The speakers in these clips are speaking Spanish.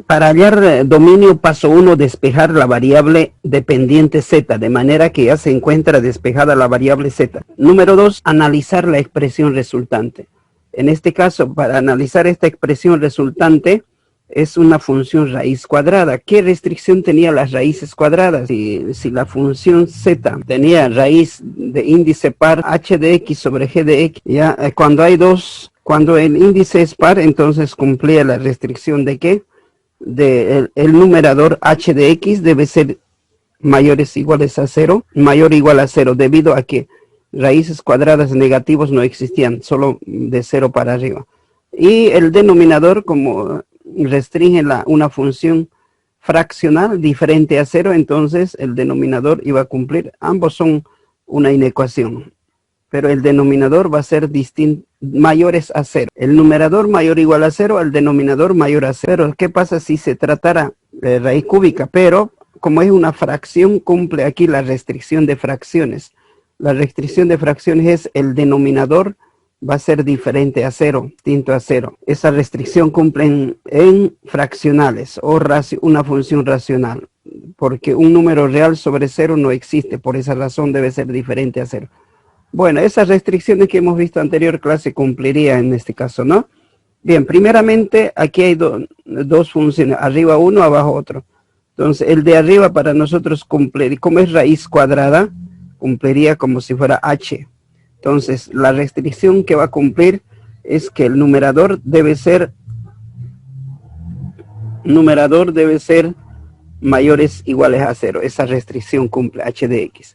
Para hallar dominio, paso 1, despejar la variable dependiente z, de manera que ya se encuentra despejada la variable z. Número 2, analizar la expresión resultante. En este caso, para analizar esta expresión resultante, es una función raíz cuadrada. ¿Qué restricción tenía las raíces cuadradas? Si la función z tenía raíz de índice par h de x sobre g de x, ya cuando el índice es par, entonces cumplía la restricción de ¿qué? El numerador h de x debe ser mayores iguales a 0, mayor o igual a 0, debido a que raíces cuadradas negativos no existían, solo de 0 para arriba. Y el denominador, como restringe una función fraccional diferente a 0, entonces el denominador iba a cumplir, ambos son una inecuación, pero el denominador va a ser mayores a 0. El numerador mayor o igual a 0, el denominador mayor a 0. ¿Qué pasa si se tratara de raíz cúbica? Pero como es una fracción, cumple aquí la restricción de fracciones. La restricción de fracciones es el denominador va a ser diferente a 0, distinto a 0. Esa restricción cumple en fraccionales o una función racional, porque un número real sobre 0 no existe, por esa razón debe ser diferente a 0. Bueno, esas restricciones que hemos visto en anterior clase cumpliría en este caso, ¿no? Bien, primeramente aquí hay dos funciones, arriba uno, abajo otro. Entonces el de arriba para nosotros cumple, como es raíz cuadrada, cumpliría como si fuera h. Entonces la restricción que va a cumplir es que el numerador debe ser mayores o iguales a 0. Esa restricción cumple h de x.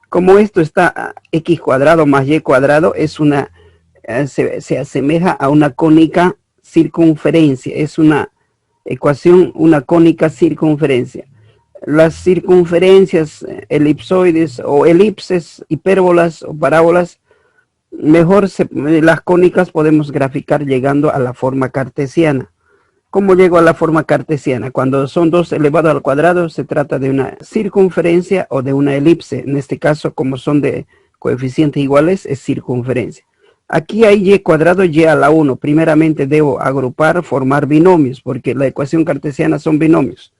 Como esto está x cuadrado más y cuadrado, se asemeja a una cónica circunferencia. Es una ecuación, una cónica circunferencia. Las circunferencias, elipsoides o elipses, hipérbolas o parábolas, las cónicas podemos graficar llegando a la forma cartesiana. ¿Cómo llego a la forma cartesiana? Cuando son 2 elevado al cuadrado, se trata de una circunferencia o de una elipse. En este caso, como son de coeficientes iguales, es circunferencia. Aquí hay y cuadrado, y a la 1. Primeramente debo agrupar, formar binomios, porque la ecuación cartesiana son binomios.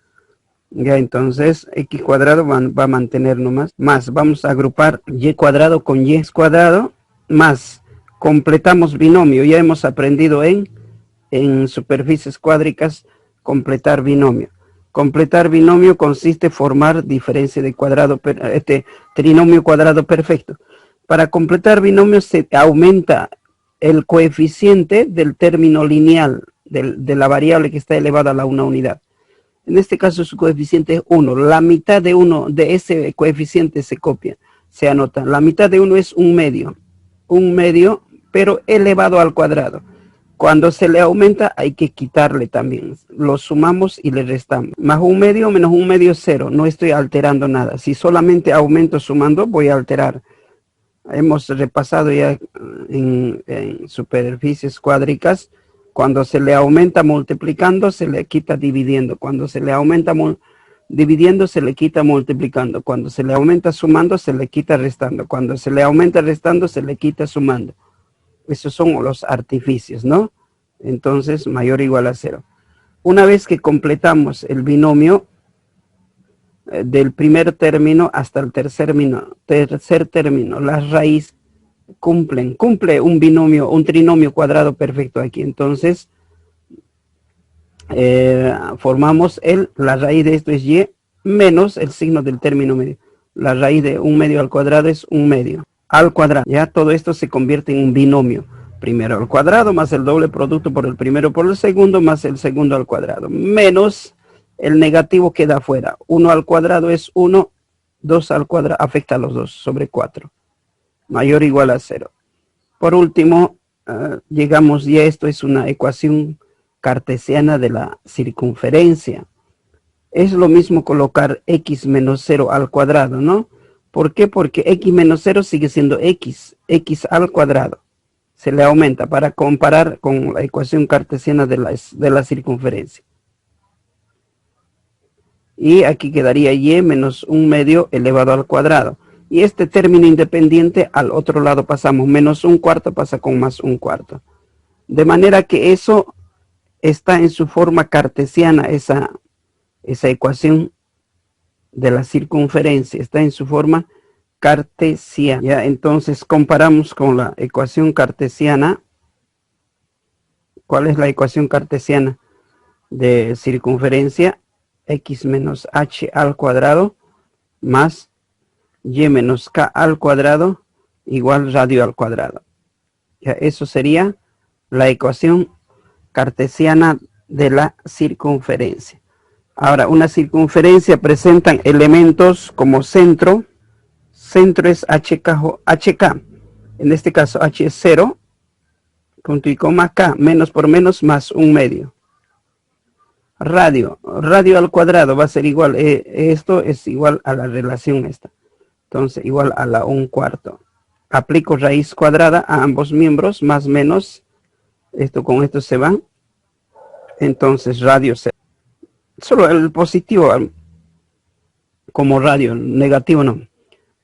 Ya, entonces, x cuadrado va a mantener nomás. Más, vamos a agrupar y cuadrado con y cuadrado, más, completamos binomio. Ya hemos aprendido en superficies cuádricas, completar binomio. Completar binomio consiste en formar diferencia de cuadrado, trinomio cuadrado perfecto. Para completar binomio se aumenta el coeficiente del término lineal, de la variable que está elevada a la una unidad. En este caso su coeficiente es 1. La mitad de ese coeficiente se copia, se anota. La mitad de 1 es un medio, pero elevado al cuadrado. Cuando se le aumenta hay que quitarle también. Lo sumamos y le restamos. Más un medio menos un medio es 0. No estoy alterando nada. Si solamente aumento sumando, voy a alterar. Hemos repasado ya en superficies cuádricas. Cuando se le aumenta multiplicando, se le quita dividiendo. Cuando se le aumenta dividiendo, se le quita multiplicando. Cuando se le aumenta sumando, se le quita restando. Cuando se le aumenta restando, se le quita sumando. Esos son los artificios, ¿no? Entonces, mayor o igual a 0. Una vez que completamos el binomio, del primer término hasta el tercer término, las raíces cumple un binomio, un trinomio cuadrado perfecto aquí. Entonces, formamos la raíz de esto es y menos el signo del término medio. La raíz de un medio al cuadrado es un medio al cuadrado. Ya todo esto se convierte en un binomio. Primero al cuadrado más el doble producto por el primero por el segundo más el segundo al cuadrado. Menos el negativo queda afuera. 1 al cuadrado es 1, 2 al cuadrado afecta a los dos sobre 4. Mayor o igual a 0. Por último, llegamos ya, esto es una ecuación cartesiana de la circunferencia. Es lo mismo colocar x menos 0 al cuadrado, ¿no? ¿Por qué? Porque x menos 0 sigue siendo x al cuadrado. Se le aumenta para comparar con la ecuación cartesiana de la circunferencia. Y aquí quedaría y menos un medio elevado al cuadrado. Y este término independiente al otro lado pasamos. Menos un cuarto pasa con más un cuarto. De manera que eso está en su forma cartesiana, esa ecuación de la circunferencia, está en su forma cartesiana. ¿Ya? Entonces comparamos con la ecuación cartesiana. ¿Cuál es la ecuación cartesiana de circunferencia? X menos h al cuadrado más y menos k al cuadrado igual radio al cuadrado. Ya, eso sería la ecuación cartesiana de la circunferencia. Ahora, una circunferencia presentan elementos como centro. Centro es HK. En este caso, H es 0, punto y coma, K, menos por menos, más un medio. Radio al cuadrado va a ser igual, esto es igual a la relación esta. Entonces, igual a la 1/4. Aplico raíz cuadrada a ambos miembros, más menos, esto con esto se van. Entonces, radio 0. Solo el positivo como radio, negativo no.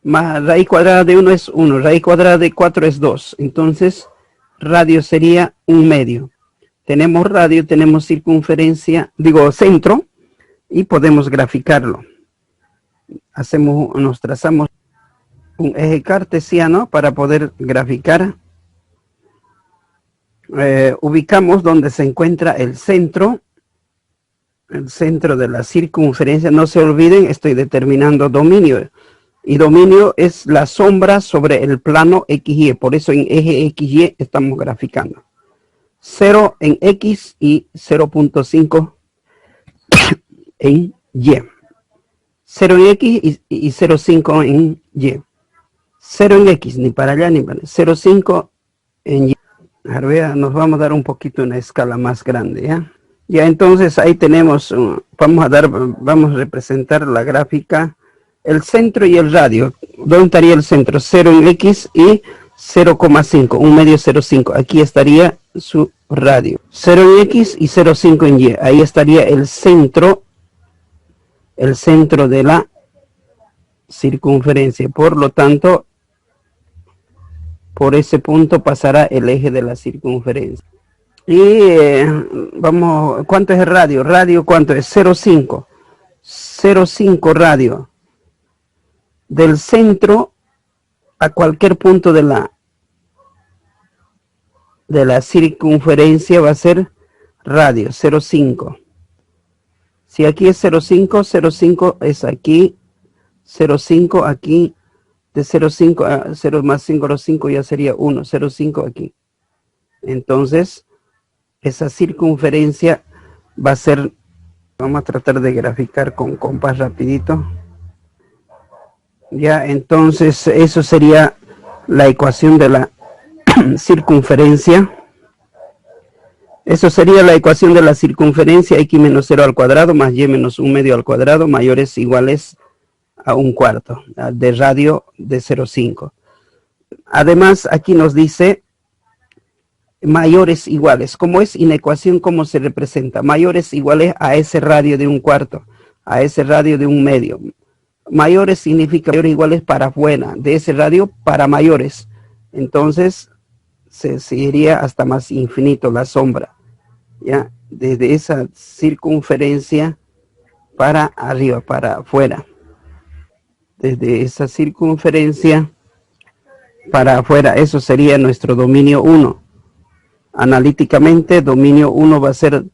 Más raíz cuadrada de 1 es 1, raíz cuadrada de 4 es 2. Entonces, radio sería un medio. Tenemos radio, tenemos circunferencia, digo centro, y podemos graficarlo. Nos trazamos un eje cartesiano para poder graficar. Ubicamos donde se encuentra el centro de la circunferencia. No se olviden, estoy determinando dominio. Y dominio es la sombra sobre el plano XY. Por eso en eje XY estamos graficando. 0 en X y 0.5 en Y. 0 en X y 0.5 en Y. 0 en X, ni para allá ni para allá. 0.5 en Y. A ver, nos vamos a dar un poquito una escala más grande, ¿ya? Ya, entonces ahí tenemos, vamos a representar la gráfica, el centro y el radio. ¿Dónde estaría el centro? 0 en X y 0,5, un medio 0,5. Aquí estaría su radio. 0 en X y 0,5 en Y. Ahí estaría el centro de la circunferencia. Por lo tanto, por ese punto pasará el eje de la circunferencia. Y vamos, ¿cuánto es el radio? Radio, ¿cuánto es? 0,5. 0,5 radio. Del centro a cualquier punto de la circunferencia va a ser radio, 0,5. Si aquí es 0,5, 0,5 es aquí, 0,5 aquí, de 0,5 a 0 más 5, 5 ya sería 1, 0,5 aquí. Entonces, esa circunferencia va a ser, vamos a tratar de graficar con compás rapidito. Ya, entonces eso sería la ecuación de la circunferencia. Eso sería la ecuación de la circunferencia, x menos 0 al cuadrado más y menos 1 medio al cuadrado mayores iguales a 1/4 de radio de 0,5. Además, aquí nos dice mayores iguales. Como es inecuación, ¿cómo se representa? Mayores iguales a ese radio de 1/4, a ese radio de 1 medio. Mayores significa mayores iguales para afuera, de ese radio para mayores. Entonces, se iría hasta más infinito la sombra. ¿Ya? Desde esa circunferencia para arriba, para afuera. Desde esa circunferencia para afuera, eso sería nuestro dominio 1. Analíticamente, dominio 1 va a ser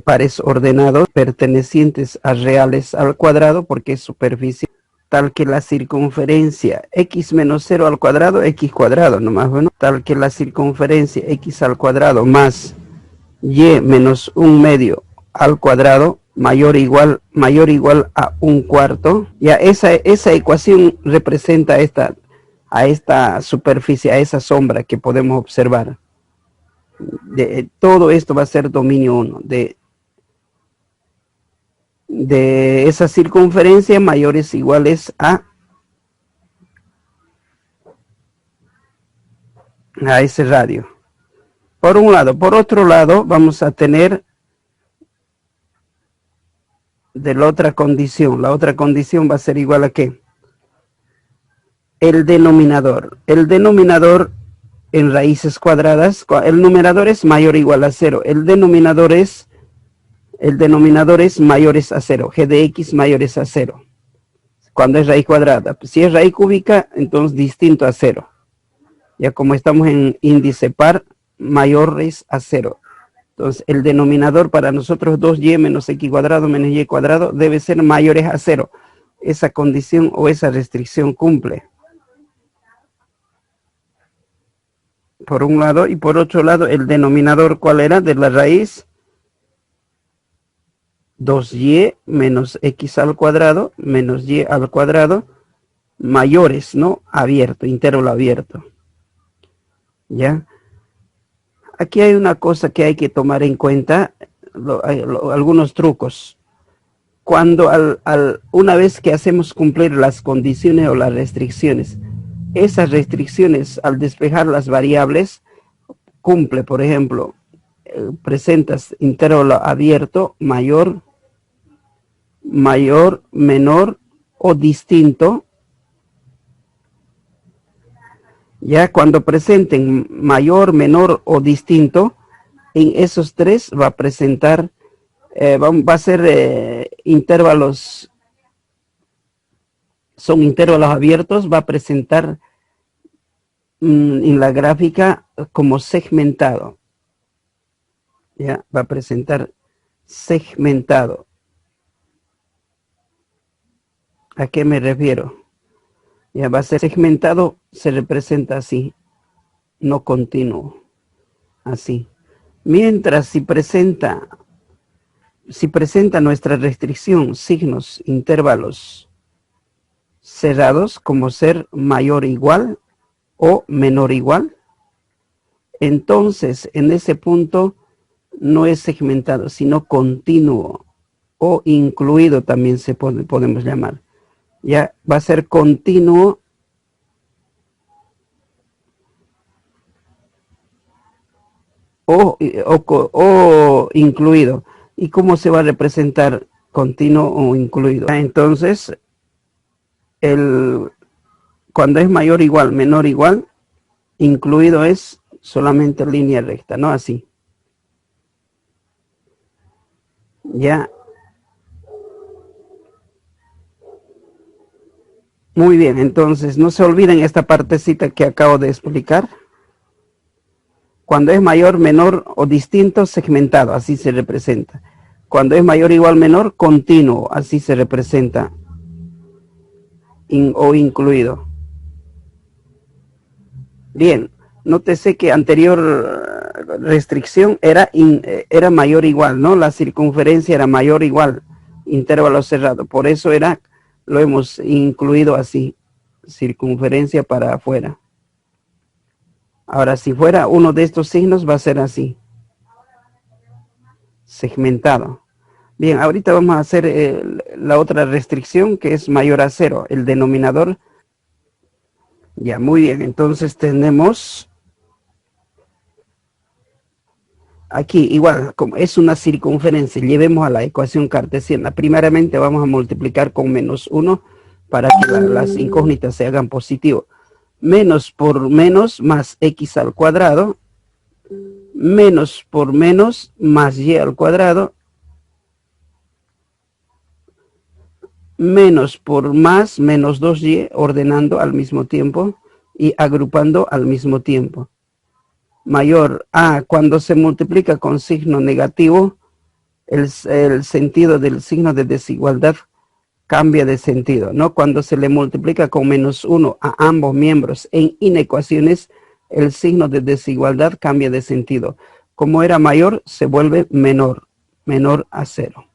pares ordenados pertenecientes a reales al cuadrado, porque es superficie, tal que la circunferencia x menos 0 al cuadrado, x cuadrado, nomás, bueno, tal que la circunferencia x al cuadrado más y menos 1 medio al cuadrado mayor o igual a 1/4. Ya esa ecuación representa a esta superficie, a esa sombra que podemos observar. Todo esto va a ser dominio 1 de esa circunferencia mayores iguales a ese radio. Por un lado. Por otro lado, vamos a tener de la otra condición. La otra condición va a ser igual a ¿qué? El denominador. El denominador en raíces cuadradas, el numerador es mayor o igual a 0, el denominador es mayores a 0, g de x mayores a 0, cuando es raíz cuadrada. Si es raíz cúbica, entonces distinto a 0. Ya como estamos en índice par, mayores a 0. Entonces el denominador para nosotros 2y menos x cuadrado menos y cuadrado debe ser mayores a 0. Esa condición o esa restricción cumple. Por un lado, y por otro lado, el denominador, ¿cuál era? De la raíz 2y menos x al cuadrado menos y al cuadrado mayores, ¿no? Abierto, intervalo abierto. ¿Ya? Aquí hay una cosa que hay que tomar en cuenta, algunos trucos. Cuando una vez que hacemos cumplir las condiciones o las restricciones, esas restricciones al despejar las variables, cumple, por ejemplo, presentas intervalo abierto, mayor, menor o distinto. Ya cuando presenten mayor, menor o distinto, en esos tres va a presentar, va a ser intervalos, son intervalos abiertos, va a presentar en la gráfica como segmentado. Ya va a presentar segmentado. ¿A qué me refiero? Ya va a ser segmentado, se representa así, no continuo, así. Mientras si presenta nuestra restricción signos, intervalos cerrados, como ser mayor o igual o menor o igual, entonces en ese punto no es segmentado, sino continuo o incluido también podemos llamar. Ya va a ser continuo o incluido. ¿Y cómo se va a representar continuo o incluido? Entonces, cuando es mayor o igual, menor o igual, incluido es solamente línea recta, ¿no? Así. Ya. Muy bien, entonces no se olviden esta partecita que acabo de explicar. Cuando es mayor, menor o distinto, segmentado, así se representa. Cuando es mayor, igual, menor, continuo, así se representa. O incluido. Bien, nótese que anterior restricción era mayor o igual, ¿no? La circunferencia era mayor o igual, intervalo cerrado. Por eso lo hemos incluido así, circunferencia para afuera. Ahora, si fuera uno de estos signos, va a ser así, segmentado. Bien, ahorita vamos a hacer la otra restricción, que es mayor a 0, el denominador. Ya, muy bien, entonces tenemos aquí, igual, como es una circunferencia, llevemos a la ecuación cartesiana. Primeramente vamos a multiplicar con menos 1 para que las incógnitas se hagan positivo. Menos por menos más x al cuadrado, menos por menos más y al cuadrado, menos por más menos 2y, ordenando al mismo tiempo y agrupando al mismo tiempo. Mayor a, cuando se multiplica con signo negativo, el sentido del signo de desigualdad cambia de sentido, ¿no? Cuando se le multiplica con menos 1 a ambos miembros en inecuaciones, el signo de desigualdad cambia de sentido. Como era mayor, se vuelve menor, menor a 0.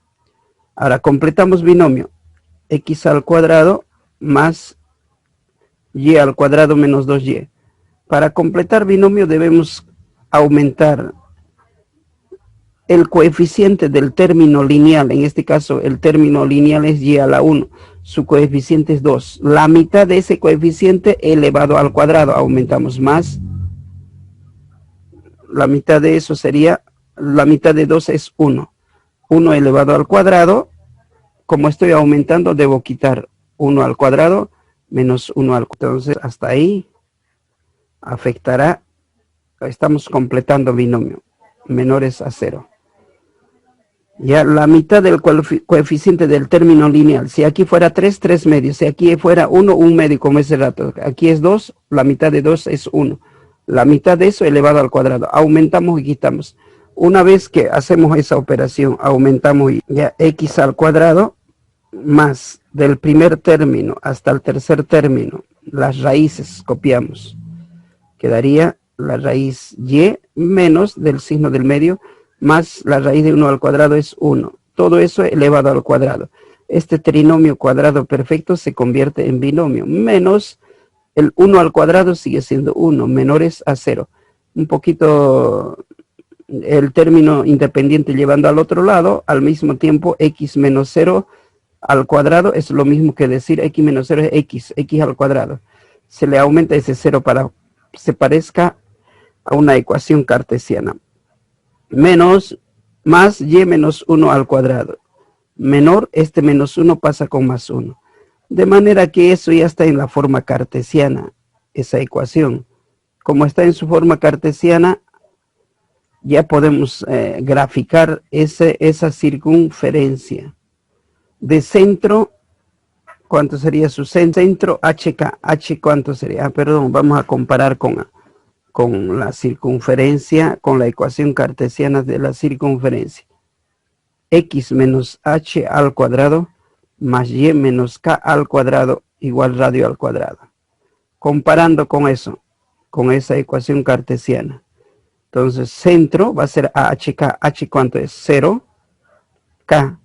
Ahora completamos binomio. X al cuadrado más y al cuadrado menos 2y. Para completar binomio debemos aumentar el coeficiente del término lineal. En este caso el término lineal es y a la 1. Su coeficiente es 2. La mitad de ese coeficiente elevado al cuadrado. Aumentamos más. La mitad de eso sería, la mitad de 2 es 1. 1 elevado al cuadrado. Como estoy aumentando, debo quitar 1 al cuadrado menos 1 al cuadrado. Entonces hasta ahí afectará estamos completando binomio, menores a 0. Ya la mitad del coeficiente del término lineal. Si aquí fuera 3, 3 medios. Si aquí fuera 1, 1 medio, como ese rato. Aquí es 2, la mitad de 2 es 1. La mitad de eso elevado al cuadrado. Aumentamos y quitamos. Una vez que hacemos esa operación, aumentamos y ya x al cuadrado más del primer término hasta el tercer término. Las raíces copiamos. Quedaría la raíz y menos del signo del medio más la raíz de 1 al cuadrado es 1. Todo eso elevado al cuadrado. Este trinomio cuadrado perfecto se convierte en binomio. Menos el 1 al cuadrado sigue siendo 1, menores a 0. Un poquito el término independiente llevando al otro lado, al mismo tiempo x menos 0 al cuadrado es lo mismo que decir x menos 0 es x al cuadrado. Se le aumenta ese 0 para que se parezca a una ecuación cartesiana. Menos más y menos 1 al cuadrado. Menor, este menos 1 pasa con más 1. De manera que eso ya está en la forma cartesiana, esa ecuación. Como está en su forma cartesiana, ya podemos graficar esa circunferencia. De centro, ¿cuánto sería su centro? HK. H, ¿cuánto sería? Perdón, vamos a comparar con la circunferencia, con la ecuación cartesiana de la circunferencia. X menos h al cuadrado más y menos k al cuadrado igual radio al cuadrado. Comparando con eso, con esa ecuación cartesiana. Entonces, centro va a ser AHK. H, ¿cuánto es? 0. K.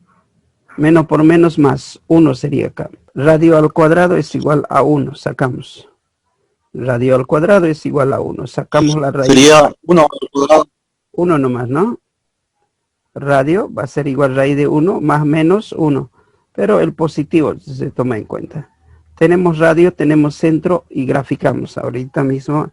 Menos por menos más 1 sería K. Radio al cuadrado es igual a 1. Sacamos. Radio al cuadrado es igual a 1. Sacamos la raíz. Sería 1 al cuadrado. 1 nomás, ¿no? Radio va a ser igual a raíz de 1 más menos 1. Pero el positivo se toma en cuenta. Tenemos radio, tenemos centro y graficamos ahorita mismo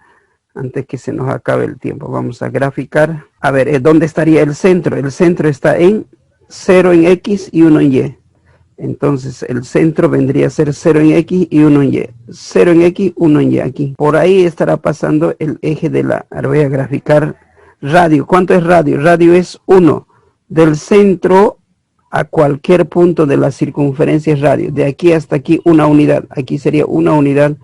antes que se nos acabe el tiempo. Vamos a graficar. A ver, ¿dónde estaría el centro? El centro está en 0 en X y 1 en Y. Entonces el centro vendría a ser 0 en X y 1 en Y. 0 en X, 1 en Y aquí. Por ahí estará pasando el eje de la... Ahora voy a graficar radio. ¿Cuánto es radio? Radio es 1. Del centro a cualquier punto de la circunferencia es radio. De aquí hasta aquí una unidad. Aquí sería una unidad.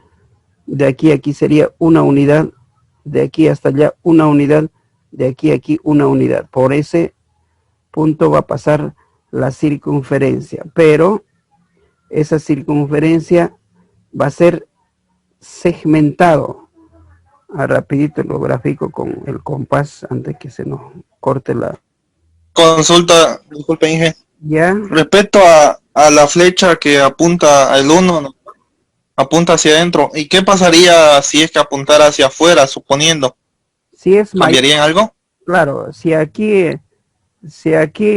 De aquí a aquí sería una unidad. De aquí hasta allá una unidad. De aquí a aquí una unidad. Por ese punto va a pasar la circunferencia, pero esa circunferencia va a ser segmentado. Rapidito lo grafico con el compás antes que se nos corte la... Consulta, disculpe, Inge. ¿Ya? Respecto a la flecha que apunta al 1, apunta hacia adentro. ¿Y qué pasaría si es que apuntara hacia afuera, suponiendo? Si es ¿Cambiaría en algo? Claro, si aquí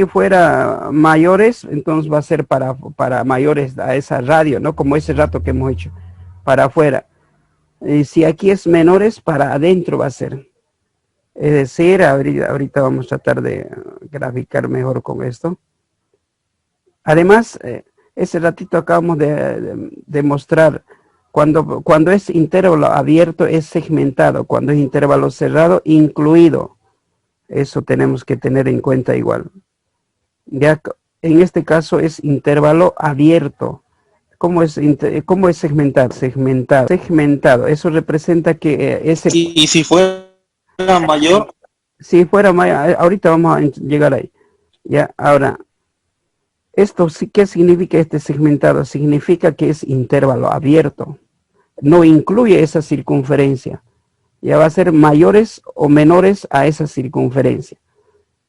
fuera mayores, entonces va a ser para mayores a esa radio, ¿no? Como ese rato que hemos hecho, para afuera. Y si aquí es menores, para adentro va a ser. Es decir, ahorita vamos a tratar de graficar mejor con esto. Además, ese ratito acabamos de mostrar, cuando es intervalo abierto es segmentado, cuando es intervalo cerrado, incluido. Eso tenemos que tener en cuenta igual. Ya en este caso es intervalo abierto. ¿Cómo es segmentado? Segmentado. Eso representa que ese... ¿Y si fuera mayor? Si fuera mayor, ahorita vamos a llegar ahí. Ya, ahora, esto sí, ¿qué significa este segmentado? Significa que es intervalo abierto. No incluye esa circunferencia. Ya va a ser mayores o menores a esa circunferencia.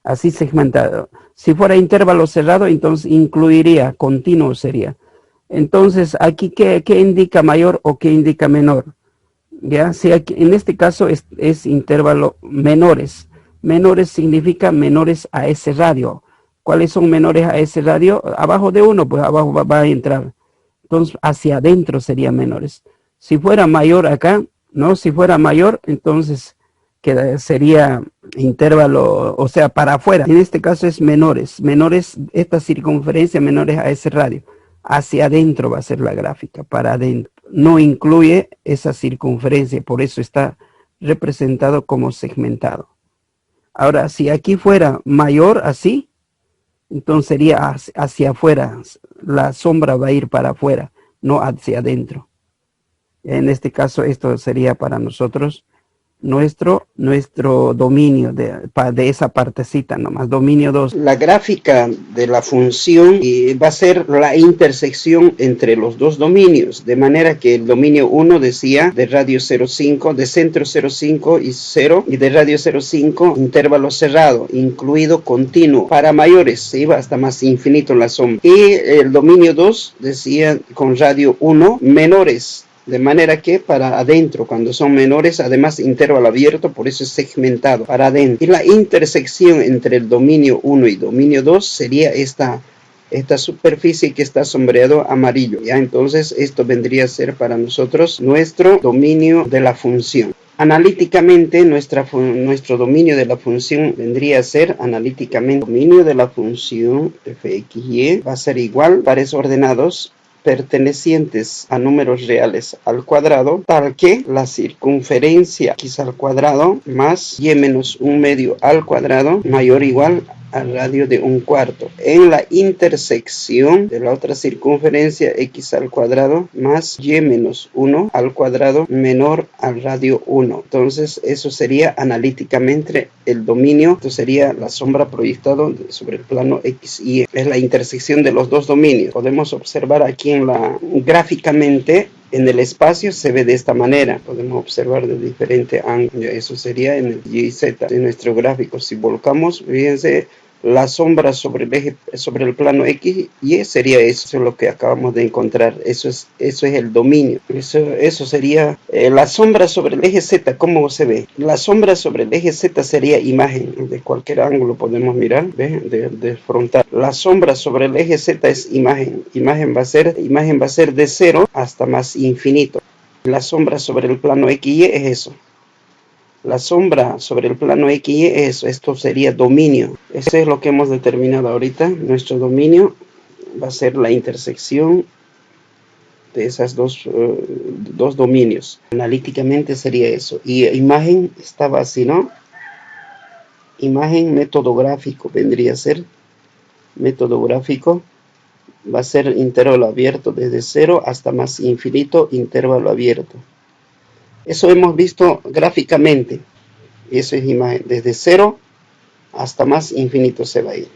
Así segmentado. Si fuera intervalo cerrado, entonces incluiría, continuo sería. Entonces, aquí, ¿qué indica mayor o qué indica menor? Ya, si aquí, en este caso es intervalo menores. Menores significa menores a ese radio. ¿Cuáles son menores a ese radio? Abajo de 1, pues abajo va a entrar. Entonces, hacia adentro serían menores. Si fuera mayor acá, ¿no? Si fuera mayor, entonces sería intervalo, o sea, para afuera. En este caso es menores. Menores, esta circunferencia, menores a ese radio. Hacia adentro va a ser la gráfica, para adentro. No incluye esa circunferencia, por eso está representado como segmentado. Ahora, si aquí fuera mayor así, entonces sería hacia afuera, la sombra va a ir para afuera, no hacia adentro. En este caso, esto sería para nosotros nuestro dominio de esa partecita nomás, dominio 2. La gráfica de la función va a ser la intersección entre los dos dominios, de manera que el dominio 1 decía de radio 0,5, de centro 0,5 y 0, y de radio 0,5 intervalo cerrado, incluido continuo. Para mayores se iba hasta más infinito la sombra. Y el dominio 2 decía con radio 1 menores. De manera que para adentro, cuando son menores, además intervalo abierto, por eso es segmentado, para adentro. Y la intersección entre el dominio 1 y dominio 2 sería esta superficie que está sombreado amarillo. ¿Ya? Entonces esto vendría a ser para nosotros nuestro dominio de la función. Analíticamente, nuestro dominio de la función vendría a ser, analíticamente, dominio de la función fxy va a ser igual, pares ordenados, pertenecientes a números reales al cuadrado, tal que la circunferencia x al cuadrado más y menos 1/2 al cuadrado mayor o igual al radio de 1/4 en la intersección de la otra circunferencia x al cuadrado más y menos 1 al cuadrado menor al radio 1. Entonces eso sería analíticamente el dominio. Esto sería la sombra proyectada sobre el plano x y y. Es la intersección de los dos dominios. Podemos observar aquí gráficamente en el espacio se ve de esta manera. Podemos observar de diferente ángulo. Eso sería en el y z de nuestro gráfico. Si volcamos, fíjense, la sombra sobre el plano X y sería eso. Eso es lo que acabamos de encontrar. Eso es el dominio. Eso sería la sombra sobre el eje Z. ¿Cómo se ve? La sombra sobre el eje Z sería imagen. De cualquier ángulo podemos mirar. ¿Ve? De frontal. La sombra sobre el eje Z es imagen. Imagen va a ser de 0 hasta más infinito. La sombra sobre el plano XY es eso. La sombra sobre el plano XY es esto sería dominio. Eso es lo que hemos determinado ahorita. Nuestro dominio va a ser la intersección de esas dos dominios. Analíticamente sería eso. Y imagen estaba así, ¿no? Imagen método gráfico vendría a ser. Método gráfico va a ser intervalo abierto desde 0 hasta más infinito, intervalo abierto. Eso hemos visto gráficamente. Y eso es imagen. Desde 0 hasta más infinito se va a ir.